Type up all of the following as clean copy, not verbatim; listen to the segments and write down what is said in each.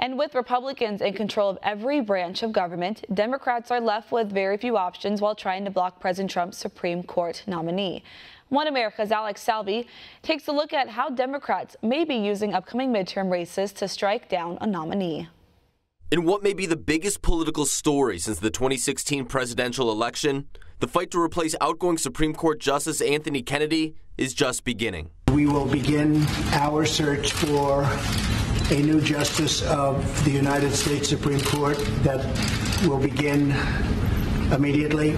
And with Republicans in control of every branch of government, Democrats are left with very few options while trying to block President Trump's Supreme Court nominee. One America's Salvi takes a look at how Democrats may be using upcoming midterm races to strike down a nominee. In what may be the biggest political story since the 2016 presidential election, the fight to replace outgoing Supreme Court Justice Anthony Kennedy is just beginning. We will begin our search for a new justice of the United States Supreme Court that will begin immediately.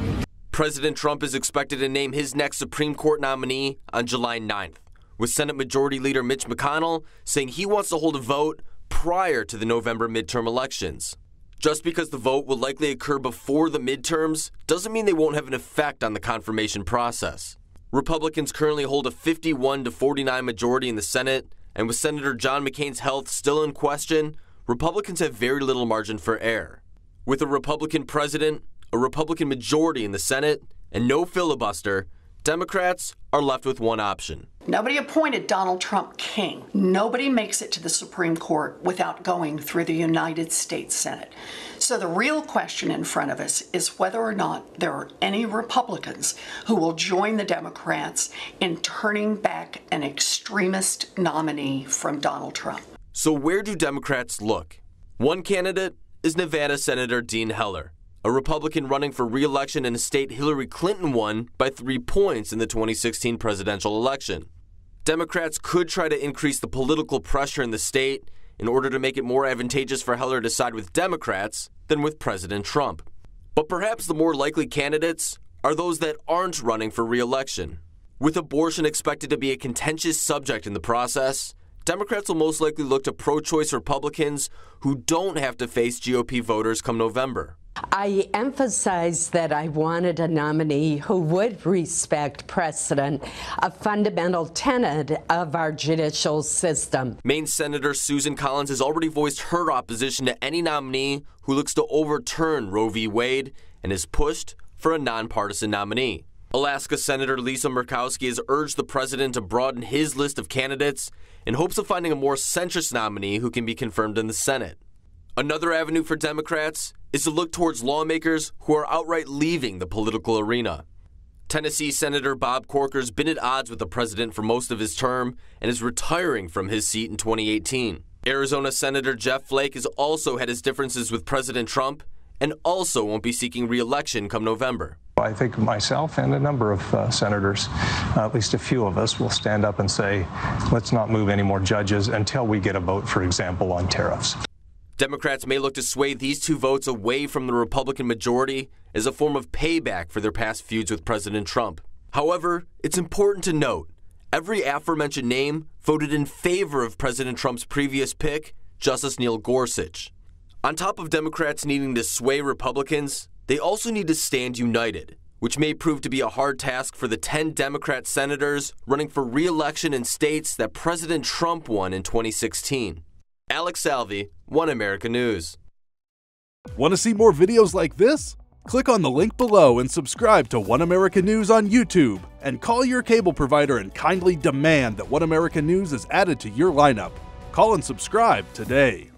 President Trump is expected to name his next Supreme Court nominee on July 9th, with Senate Majority Leader Mitch McConnell saying he wants to hold a vote prior to the November midterm elections. Just because the vote will likely occur before the midterms doesn't mean they won't have an effect on the confirmation process. Republicans currently hold a 51-49 majority in the Senate, and with Senator John McCain's health still in question, Republicans have very little margin for error. With a Republican president, a Republican majority in the Senate, and no filibuster, Democrats are left with one option. Nobody appointed Donald Trump king. Nobody makes it to the Supreme Court without going through the United States Senate. So the real question in front of us is whether or not there are any Republicans who will join the Democrats in turning back an extremist nominee from Donald Trump. So where do Democrats look? One candidate is Nevada Senator Dean Heller, a Republican running for re-election in a state Hillary Clinton won by 3 points in the 2016 presidential election. Democrats could try to increase the political pressure in the state in order to make it more advantageous for Heller to side with Democrats than with President Trump. But perhaps the more likely candidates are those that aren't running for re-election. With abortion expected to be a contentious subject in the process, Democrats will most likely look to pro-choice Republicans who don't have to face GOP voters come November. I emphasized that I wanted a nominee who would respect precedent, a fundamental tenet of our judicial system. Maine Senator Susan Collins has already voiced her opposition to any nominee who looks to overturn Roe v. Wade and has pushed for a nonpartisan nominee. Alaska Senator Lisa Murkowski has urged the president to broaden his list of candidates in hopes of finding a more centrist nominee who can be confirmed in the Senate. Another avenue for Democrats is to look towards lawmakers who are outright leaving the political arena. Tennessee Senator Bob Corker's been at odds with the president for most of his term and is retiring from his seat in 2018. Arizona Senator Jeff Flake has also had his differences with President Trump and also won't be seeking re-election come November. I think myself and a number of senators, at least a few of us, will stand up and say, let's not move any more judges until we get a vote, for example, on tariffs. Democrats may look to sway these two votes away from the Republican majority as a form of payback for their past feuds with President Trump. However, it's important to note, every aforementioned name voted in favor of President Trump's previous pick, Justice Neil Gorsuch. On top of Democrats needing to sway Republicans, they also need to stand united, which may prove to be a hard task for the 10 Democrat senators running for re-election in states that President Trump won in 2016. Salvi, One America News. Want to see more videos like this? Click on the link below and subscribe to One America News on YouTube, and call your cable provider and kindly demand that One America News is added to your lineup. Call and subscribe today.